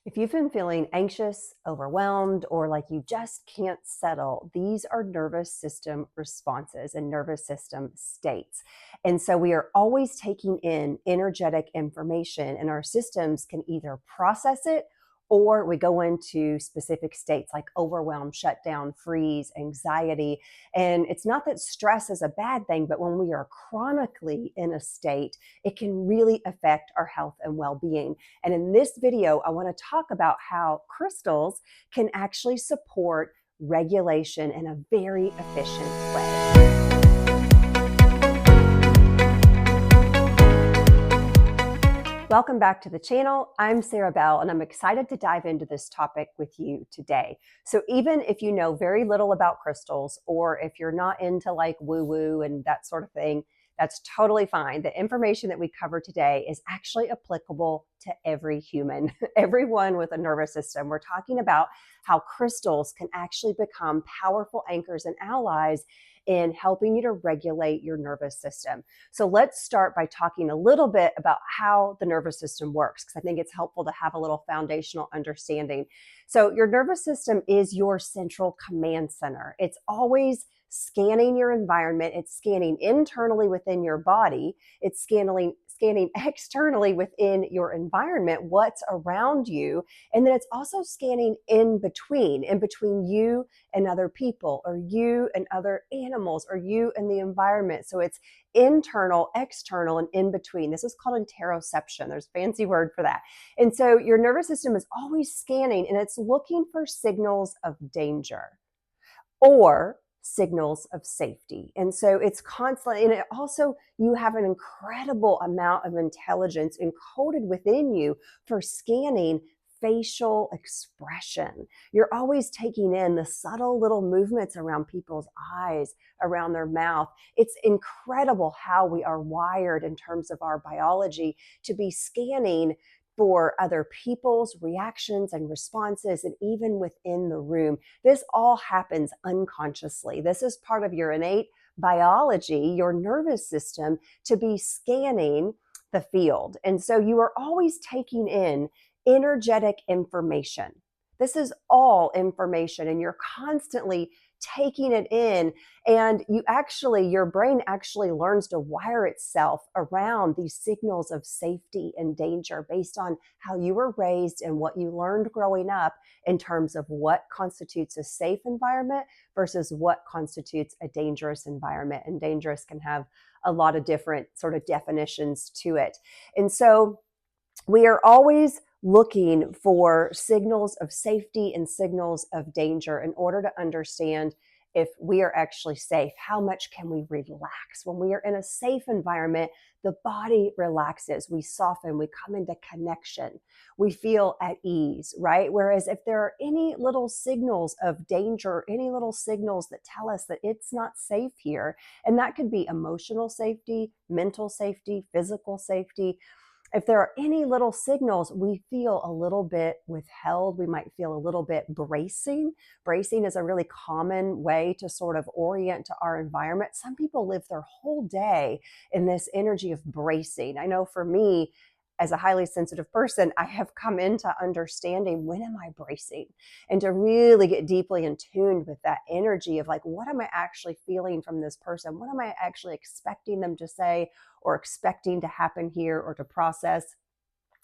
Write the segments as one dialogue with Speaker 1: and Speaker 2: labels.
Speaker 1: If you've been feeling anxious, overwhelmed, or like you just can't settle, these are nervous system responses and nervous system states. And so we are always taking in energetic information, and our systems can either process it or we go into specific states like overwhelm, shutdown, freeze, anxiety. And it's not that stress is a bad thing, but when we are chronically in a state, it can really affect our health and well being. And in this video, I want to talk about how crystals can actually support regulation in a very efficient way. Welcome back to the channel. I'm Sarah Bell, and I'm excited to dive into this topic with you today. So even if you know very little about crystals, or if you're not into like woo-woo and that sort of thing, that's totally fine. The information that we cover today is actually applicable to every human, everyone with a nervous system. We're talking about how crystals can actually become powerful anchors and allies in helping you to regulate your nervous system. So let's start by talking a little bit about how the nervous system works, because I think it's helpful to have a little foundational understanding. So your nervous system is your central command center. It's always scanning your environment. It's scanning internally within your body. It's scanning externally within your environment, what's around you. And then it's also scanning in between you and other people, or you and other animals, or you and the environment. So it's internal, external, and in between. This is called interoception. There's a fancy word for that. And so your nervous system is always scanning, and it's looking for signals of danger or signals of safety. And so it's constantly, and it also, you have an incredible amount of intelligence encoded within you for scanning facial expression. You're always taking in the subtle little movements around people's eyes, around their mouth. It's incredible how we are wired in terms of our biology to be scanning for other people's reactions and responses, and even within the room. This all happens unconsciously. This is part of your innate biology, your nervous system, to be scanning the field. And so you are always taking in energetic information. This is all information, and you're constantly taking it in, and your brain actually learns to wire itself around these signals of safety and danger based on how you were raised and what you learned growing up in terms of what constitutes a safe environment versus what constitutes a dangerous environment. And dangerous can have a lot of different sort of definitions to it. And so we are always looking for signals of safety and signals of danger in order to understand if we are actually safe. How much can we relax? When we are in a safe environment, the body relaxes, we soften, we come into connection, we feel at ease, right? Whereas if there are any little signals of danger, any little signals that tell us that it's not safe here, and that could be emotional safety, mental safety, physical safety, if there are any little signals, we feel a little bit withheld. We might feel a little bit bracing. Bracing is a really common way to sort of orient to our environment. Some people live their whole day in this energy of bracing. I know for me, as a highly sensitive person, I have come into understanding, when am I bracing? And to really get deeply in tuned with that energy of like, what am I actually feeling from this person? What am I actually expecting them to say or expecting to happen here or to process?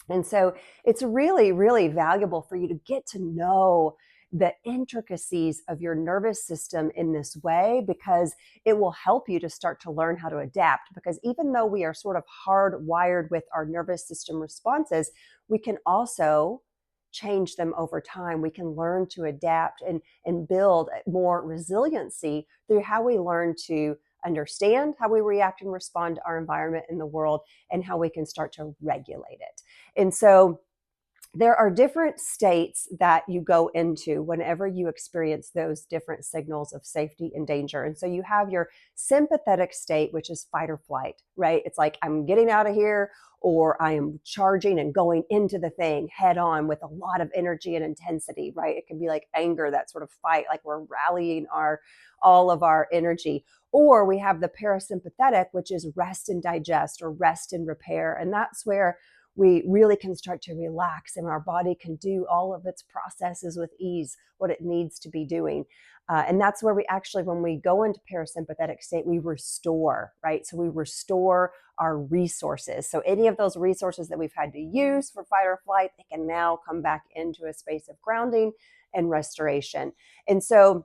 Speaker 1: And so it's really, really valuable for you to get to know the intricacies of your nervous system in this way, because it will help you to start to learn how to adapt. Because even though we are sort of hardwired with our nervous system responses, we can also change them over time. We can learn to adapt and build more resiliency through how we learn to understand how we react and respond to our environment in the world, and how we can start to regulate it. And so there are different states that you go into whenever you experience those different signals of safety and danger. And so you have your sympathetic state, which is fight or flight, right? It's like, I'm getting out of here, or I am charging and going into the thing head on with a lot of energy and intensity, right? It can be like anger, that sort of fight, like we're rallying all of our energy. Or we have the parasympathetic, which is rest and digest, or rest and repair. And that's where we really can start to relax and our body can do all of its processes with ease, what it needs to be doing. And that's where we actually, when we go into parasympathetic state, we restore, right? So we restore our resources. So any of those resources that we've had to use for fight or flight, they can now come back into a space of grounding and restoration. And so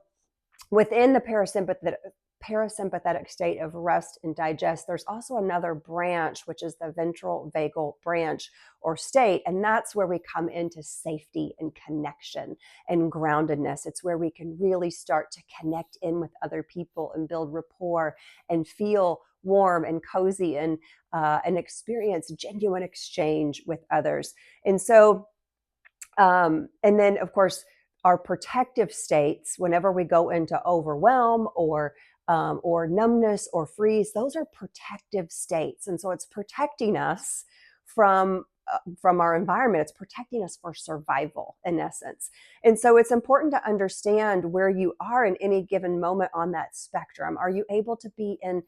Speaker 1: within the parasympathetic state of rest and digest, there's also another branch, which is the ventral vagal branch or state. And that's where we come into safety and connection and groundedness. It's where we can really start to connect in with other people and build rapport and feel warm and cozy and experience genuine exchange with others. And so, and then of course, our protective states, whenever we go into overwhelm or numbness or freeze, those are protective states. And so it's protecting us from our environment. It's protecting us for survival, in essence. And so it's important to understand where you are in any given moment on that spectrum. Are you able to be in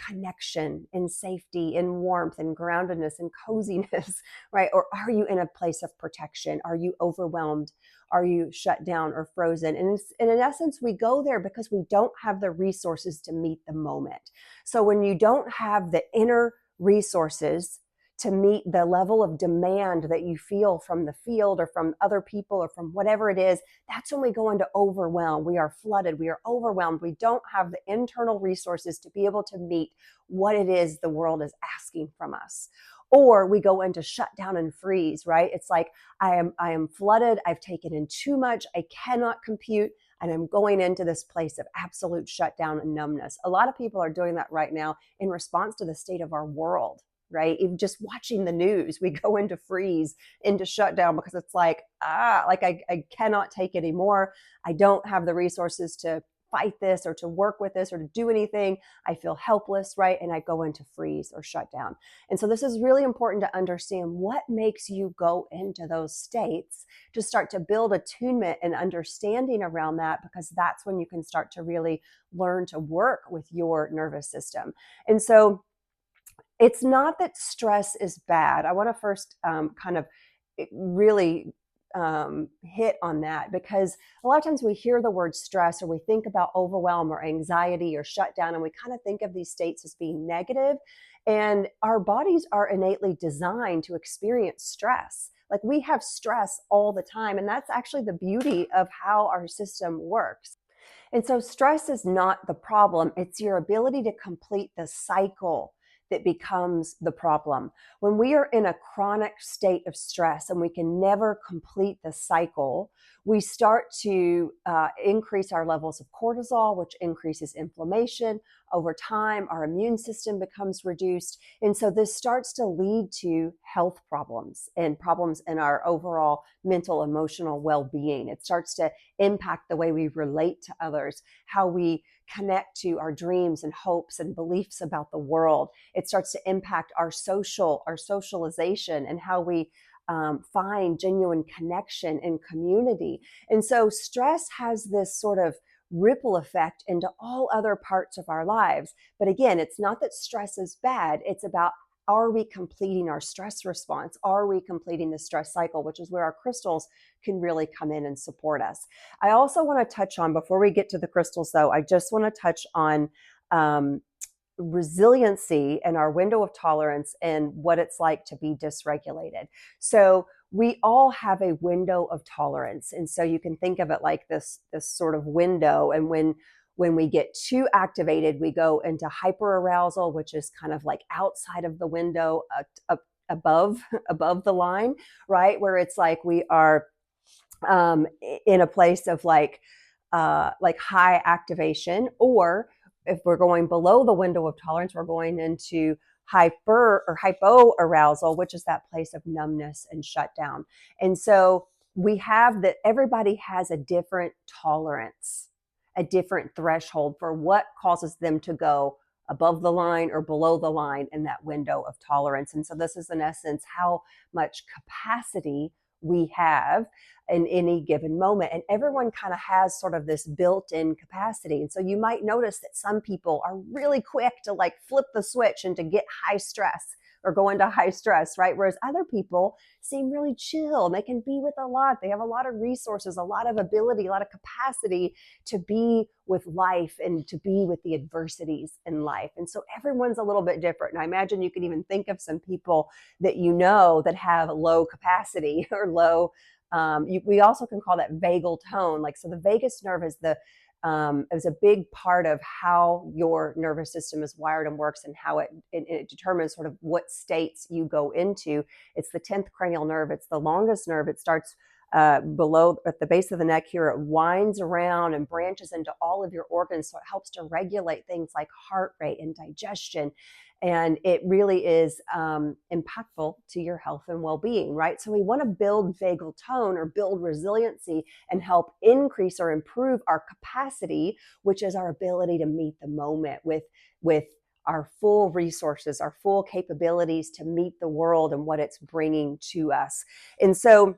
Speaker 1: connection, in safety, in warmth, in groundedness, in coziness, right? Or are you in a place of protection? Are you overwhelmed? Are you shut down or frozen? And in essence, we go there because we don't have the resources to meet the moment. So when you don't have the inner resources to meet the level of demand that you feel from the field or from other people or from whatever it is, that's when we go into overwhelm. We are flooded. We are overwhelmed. We don't have the internal resources to be able to meet what it is the world is asking from us. Or we go into shut down and freeze, right? It's like, I am flooded. I've taken in too much. I cannot compute. And I'm going into this place of absolute shutdown and numbness. A lot of people are doing that right now in response to the state of our world, right? Even just watching the news, we go into freeze, into shutdown, because it's like, I cannot take anymore. I don't have the resources to fight this or to work with this or to do anything. I feel helpless, right? And I go into freeze or shut down. And so this is really important to understand what makes you go into those states, to start to build attunement and understanding around that, because that's when you can start to really learn to work with your nervous system. And so it's not that stress is bad. I want to first kind of really hit on that, because a lot of times we hear the word stress or we think about overwhelm or anxiety or shutdown, and we kind of think of these states as being negative. And our bodies are innately designed to experience stress. Like, we have stress all the time, and that's actually the beauty of how our system works. And so stress is not the problem. It's your ability to complete the cycle that becomes the problem. When we are in a chronic state of stress and we can never complete the cycle, we start to increase our levels of cortisol, which increases inflammation. Over time, our immune system becomes reduced. And so this starts to lead to health problems and problems in our overall mental, emotional well-being. It starts to impact the way we relate to others, how we connect to our dreams and hopes and beliefs about the world. It starts to impact our socialization and how we find genuine connection and community. And so stress has this sort of ripple effect into all other parts of our lives. But again, it's not that stress is bad. It's about, are we completing our stress response? Are we completing the stress cycle, which is where our crystals can really come in and support us. I also want to touch on, before we get to the crystals though, I just want to touch on resiliency and our window of tolerance and what it's like to be dysregulated. So we all have a window of tolerance. And so you can think of it like this sort of window. And when we get too activated, we go into hyperarousal, which is kind of like outside of the window, above the line, right? Where it's like we are in a place of like high activation. Or if we're going below the window of tolerance, we're going into hyper or hypo arousal, which is that place of numbness and shutdown. And so we have that, everybody has a different tolerance, a different threshold for what causes them to go above the line or below the line in that window of tolerance. And so this is in essence how much capacity we have in any given moment. And everyone kind of has sort of this built-in capacity. And so you might notice that some people are really quick to like flip the switch and to get high stress, or go into high stress, right? Whereas other people seem really chill and they can be with a lot. They have a lot of resources, a lot of ability, a lot of capacity to be with life and to be with the adversities in life. And so everyone's a little bit different. And I imagine you can even think of some people that you know that have low capacity or low, we also can call that vagal tone. Like, so the vagus nerve is a big part of how your nervous system is wired and works, and how it determines sort of what states you go into. It's the 10th cranial nerve. It's the longest nerve. It starts below at the base of the neck here. It winds around and branches into all of your organs. So it helps to regulate things like heart rate and digestion. And it really is impactful to your health and well-being, right? So we want to build vagal tone or build resiliency and help increase or improve our capacity, which is our ability to meet the moment with our full resources, our full capabilities to meet the world and what it's bringing to us. And so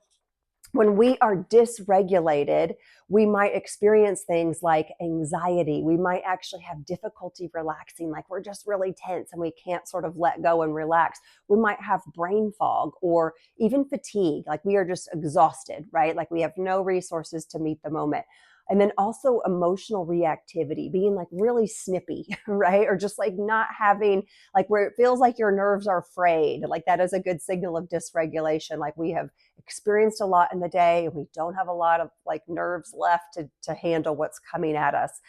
Speaker 1: when we are dysregulated, we might experience things like anxiety. We might actually have difficulty relaxing, like we're just really tense and we can't sort of let go and relax. We might have brain fog or even fatigue, like we are just exhausted, right? Like we have no resources to meet the moment. And then also emotional reactivity, being like really snippy, right? Or just like not having, like where it feels like your nerves are frayed. Like that is a good signal of dysregulation. Like we have experienced a lot in the day and we don't have a lot of like nerves left to handle what's coming at us.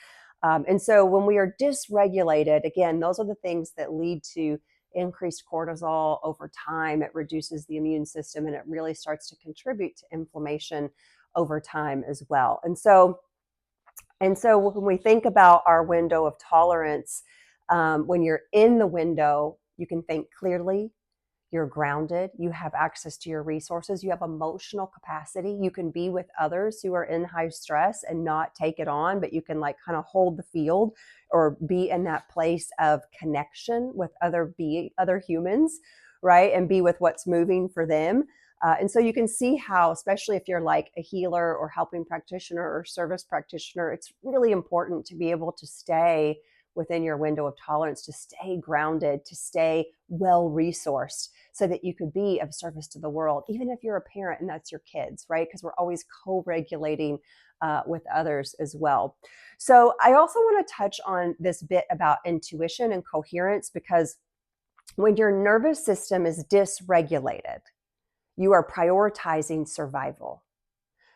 Speaker 1: And so when we are dysregulated, again, those are the things that lead to increased cortisol over time. It reduces the immune system and it really starts to contribute to inflammation over time as well. And so when we think about our window of tolerance, when you're in the window, you can think clearly, you're grounded, you have access to your resources, you have emotional capacity, you can be with others who are in high stress and not take it on, but you can like kind of hold the field or be in that place of connection with other humans, right? And be with what's moving for them. And so you can see how, especially if you're like a healer or helping practitioner or service practitioner, it's really important to be able to stay within your window of tolerance, to stay grounded, to stay well resourced so that you could be of service to the world, even if you're a parent and that's your kids, right? Because we're always co-regulating with others as well. So I also want to touch on this bit about intuition and coherence, because when your nervous system is dysregulated, you are prioritizing survival.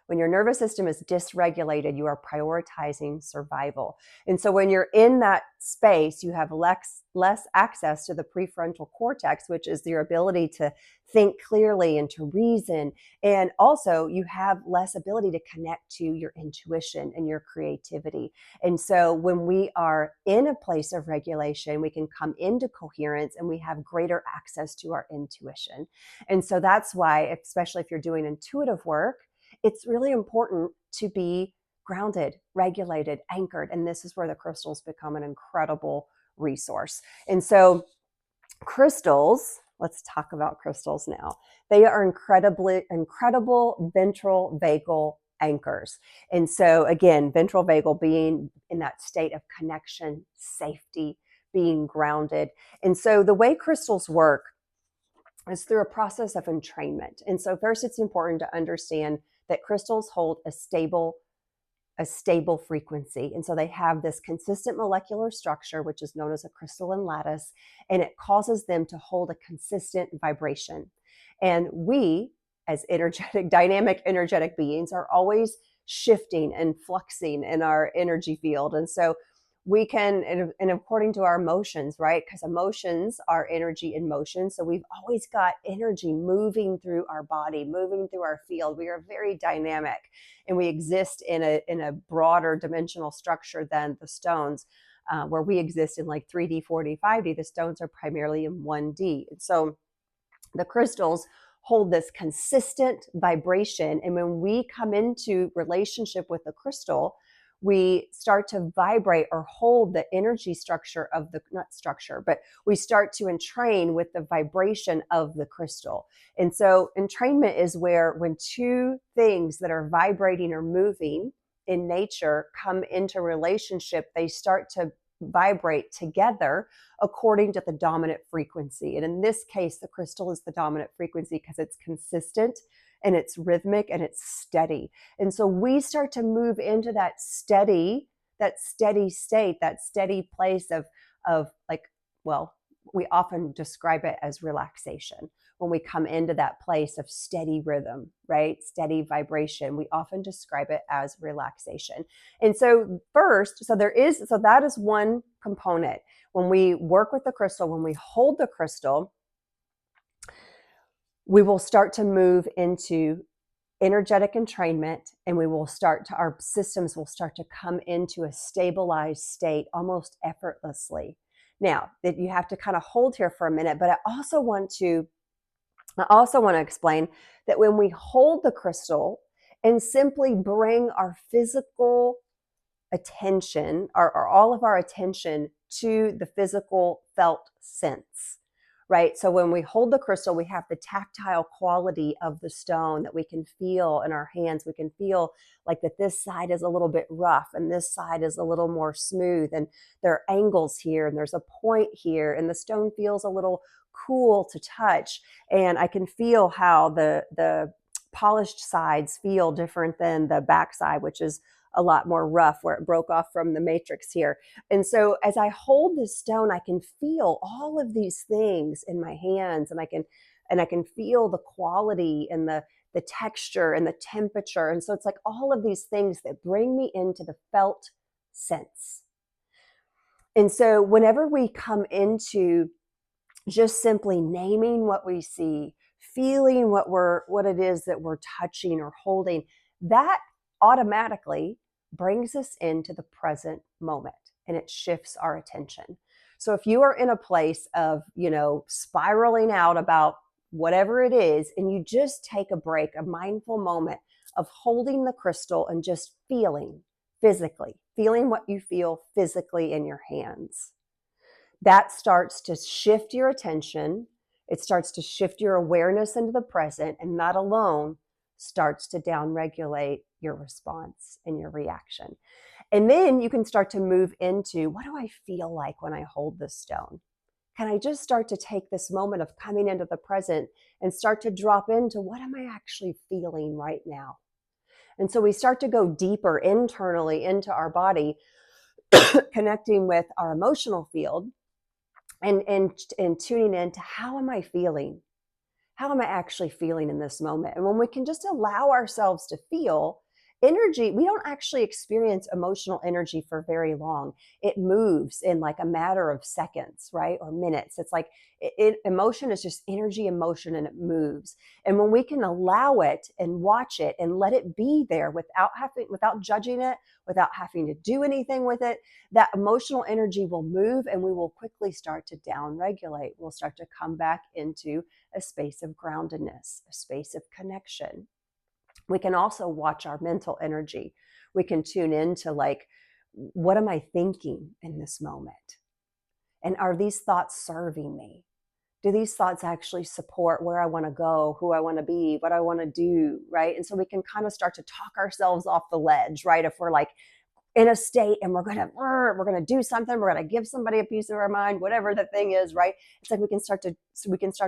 Speaker 1: When your nervous system is dysregulated, you are prioritizing survival. And so when you're in that space, you have less access to the prefrontal cortex, which is your ability to think clearly and to reason. And also you have less ability to connect to your intuition and your creativity. And so when we are in a place of regulation, we can come into coherence and we have greater access to our intuition. And so that's why, especially if you're doing intuitive work, it's really important to be grounded, regulated, anchored. And this is where the crystals become an incredible resource. And so crystals, let's talk about crystals now. They are incredible ventral vagal anchors. And so again, ventral vagal being in that state of connection, safety, being grounded. And so the way crystals work is through a process of entrainment. And so first, it's important to understand that crystals hold a stable frequency. And so they have this consistent molecular structure, which is known as a crystalline lattice, and it causes them to hold a consistent vibration. And we, as dynamic energetic beings, are always shifting and fluxing in our energy field. And so we can, and according to our emotions, right? Because emotions are energy in motion. So we've always got energy moving through our body, moving through our field. We are very dynamic and we exist in a broader dimensional structure than the stones, where we exist in like 3D, 4D, 5D. The stones are primarily in 1D. And so the crystals hold this consistent vibration. And when we come into relationship with the crystal, we start to vibrate or hold the energy structure of the, not structure, but we start to entrain with the vibration of the crystal. And so entrainment is where when two things that are vibrating or moving in nature come into relationship, they start to vibrate together according to the dominant frequency. And in this case, the crystal is the dominant frequency because it's consistent and it's rhythmic and it's steady. And so we start to move into that steady state, that steady place of like, well, we often describe it as relaxation. When we come into that place of steady rhythm, right? Steady vibration, we often describe it as relaxation. And so that is one component. When we work with the crystal, when we hold the crystal, we will start to move into energetic entrainment, and our systems will start to come into a stabilized state almost effortlessly. Now, that you have to kind of hold here for a minute, but I also want to explain that when we hold the crystal and simply bring our physical attention, or all of our attention to the physical felt sense, right? So when we hold the crystal, we have the tactile quality of the stone that we can feel in our hands. We can feel like that this side is a little bit rough and this side is a little more smooth, and there are angles here and there's a point here, and the stone feels a little cool to touch. And I can feel how the polished sides feel different than the backside, which is a lot more rough, where it broke off from the matrix here. And so as I hold this stone, I can feel all of these things in my hands, and I can feel the quality and the texture and the temperature. And so it's like all of these things that bring me into the felt sense. And so whenever we come into just simply naming what we see, feeling what it is that we're touching or holding, that automatically brings us into the present moment, and it shifts our attention. So if you are in a place of, spiraling out about whatever it is, and you just take a break, a mindful moment of holding the crystal and just feeling what you feel physically in your hands, that starts to shift your attention. It starts to shift your awareness into the present, and that alone starts to downregulate your response and your reaction. And then you can start to move into, what do I feel like when I hold this stone? Can I just start to take this moment of coming into the present and start to drop into, what am I actually feeling right now? And so we start to go deeper internally into our body, connecting with our emotional field, and tuning into, how am I feeling? How am I actually feeling in this moment? And when we can just allow ourselves to feel energy, we don't actually experience emotional energy for very long. It moves in like a matter of seconds, right? Or minutes. It's like emotion is just energy in motion, and it moves. And when we can allow it and watch it and let it be there without judging it, without having to do anything with it, that emotional energy will move, and we will quickly start to downregulate. We'll start to come back into a space of groundedness, a space of connection. We can also watch our mental energy. We can tune into, like, what am I thinking in this moment? And are these thoughts serving me? Do these thoughts actually support where I want to go, who I want to be, what I want to do, right? And so we can kind of start to talk ourselves off the ledge, right? If we're like in a state and we're gonna do something, we're gonna give somebody a piece of our mind, whatever the thing is, right? It's like we can start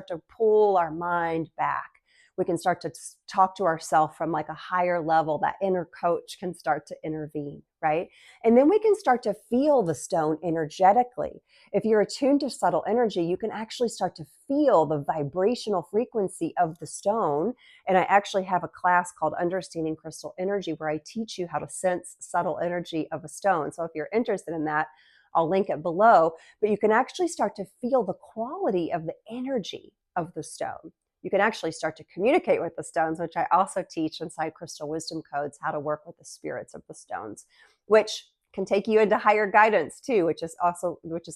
Speaker 1: to pull our mind back. We can start to talk to ourselves from like a higher level. That inner coach can start to intervene, right? And then we can start to feel the stone energetically. If you're attuned to subtle energy, you can actually start to feel the vibrational frequency of the stone. And I actually have a class called Understanding Crystal Energy, where I teach you how to sense subtle energy of a stone. So if you're interested in that, I'll link it below. But you can actually start to feel the quality of the energy of the stone. You can actually start to communicate with the stones, which I also teach inside Crystal Wisdom Codes, how to work with the spirits of the stones, which can take you into higher guidance too, which is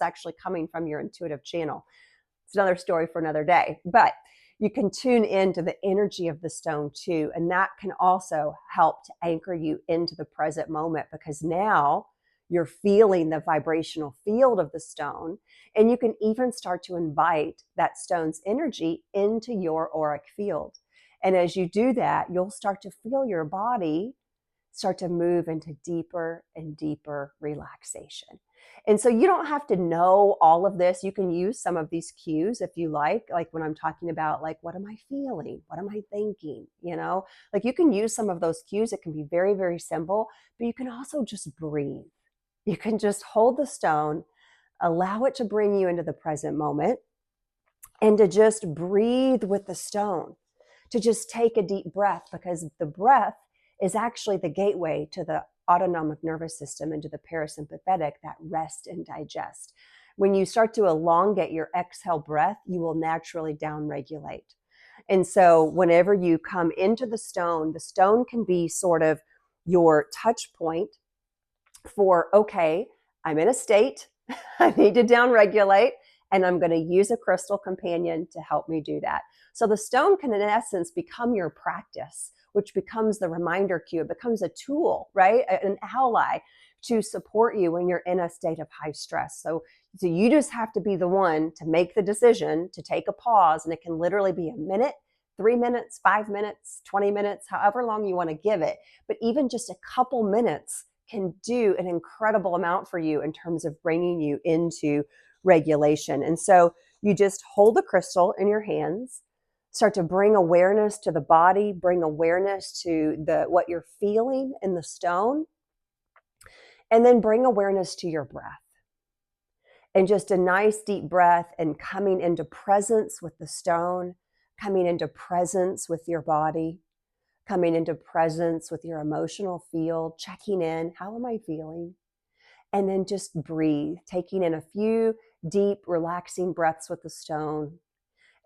Speaker 1: actually coming from your intuitive channel. It's another story for another day, but you can tune into the energy of the stone too. And that can also help to anchor you into the present moment, because now you're feeling the vibrational field of the stone, and you can even start to invite that stone's energy into your auric field. And as you do that, you'll start to feel your body start to move into deeper and deeper relaxation. And so you don't have to know all of this. You can use some of these cues if you like when I'm talking about like, what am I feeling? What am I thinking? Like you can use some of those cues. It can be very, very simple, but you can also just breathe. You can just hold the stone, allow it to bring you into the present moment, and to just breathe with the stone, to just take a deep breath, because the breath is actually the gateway to the autonomic nervous system and to the parasympathetic, that rest and digest. When you start to elongate your exhale breath, you will naturally downregulate. And so whenever you come into the stone can be sort of your touch point for, okay, I'm in a state, I need to downregulate, and I'm going to use a crystal companion to help me do that. So the stone can, in essence, become your practice, which becomes the reminder cue. It becomes a tool, right? An ally to support you when you're in a state of high stress. So you just have to be the one to make the decision to take a pause, and it can literally be a minute, 3 minutes, 5 minutes, 20 minutes, however long you want to give it. But even just a couple minutes can do an incredible amount for you in terms of bringing you into regulation. And so you just hold the crystal in your hands, start to bring awareness to the body, bring awareness to what you're feeling in the stone, and then bring awareness to your breath. And just a nice deep breath and coming into presence with the stone, coming into presence with your body, coming into presence with your emotional field, checking in, how am I feeling? And then just breathe, taking in a few deep, relaxing breaths with the stone.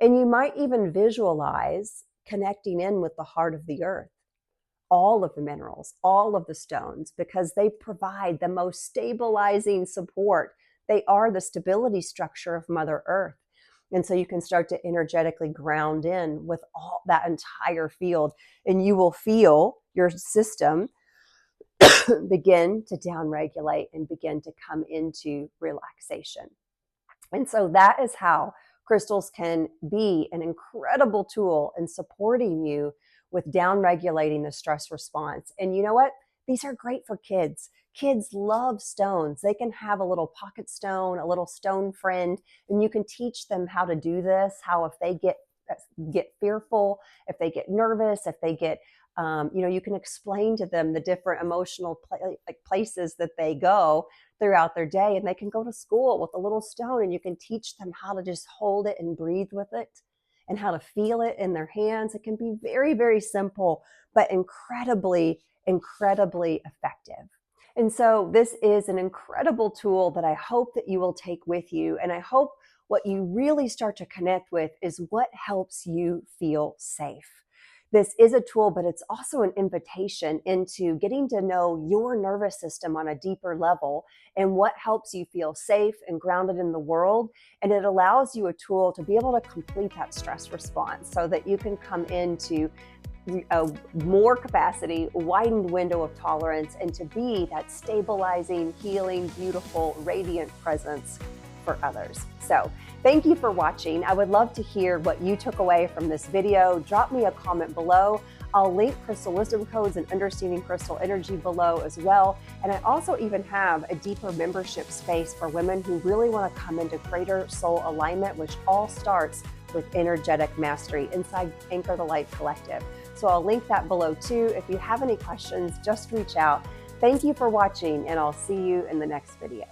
Speaker 1: And you might even visualize connecting in with the heart of the earth, all of the minerals, all of the stones, because they provide the most stabilizing support. They are the stability structure of Mother Earth. And so you can start to energetically ground in with all that entire field, and you will feel your system begin to downregulate and begin to come into relaxation. And so that is how crystals can be an incredible tool in supporting you with downregulating the stress response. And you know what? These are great for kids. Kids love stones. They can have a little pocket stone, a little stone friend, and you can teach them how to do this, how if they get fearful, if they get nervous, if they get you can explain to them the different emotional places that they go throughout their day, and they can go to school with a little stone, and you can teach them how to just hold it and breathe with it and how to feel it in their hands. It can be very, very simple, but incredibly, incredibly effective. And so this is an incredible tool that I hope that you will take with you. And I hope what you really start to connect with is what helps you feel safe. This is a tool, but it's also an invitation into getting to know your nervous system on a deeper level and what helps you feel safe and grounded in the world. And it allows you a tool to be able to complete that stress response so that you can come into a more capacity, widened window of tolerance, and to be that stabilizing, healing, beautiful, radiant presence for others. So thank you for watching. I would love to hear what you took away from this video. Drop me a comment below. I'll link Crystal Wisdom Codes and Understanding Crystal Energy below as well. And I also even have a deeper membership space for women who really want to come into greater soul alignment, which all starts with energetic mastery inside Anchor the Light Collective. So I'll link that below too. If you have any questions, just reach out. Thank you for watching, and I'll see you in the next video.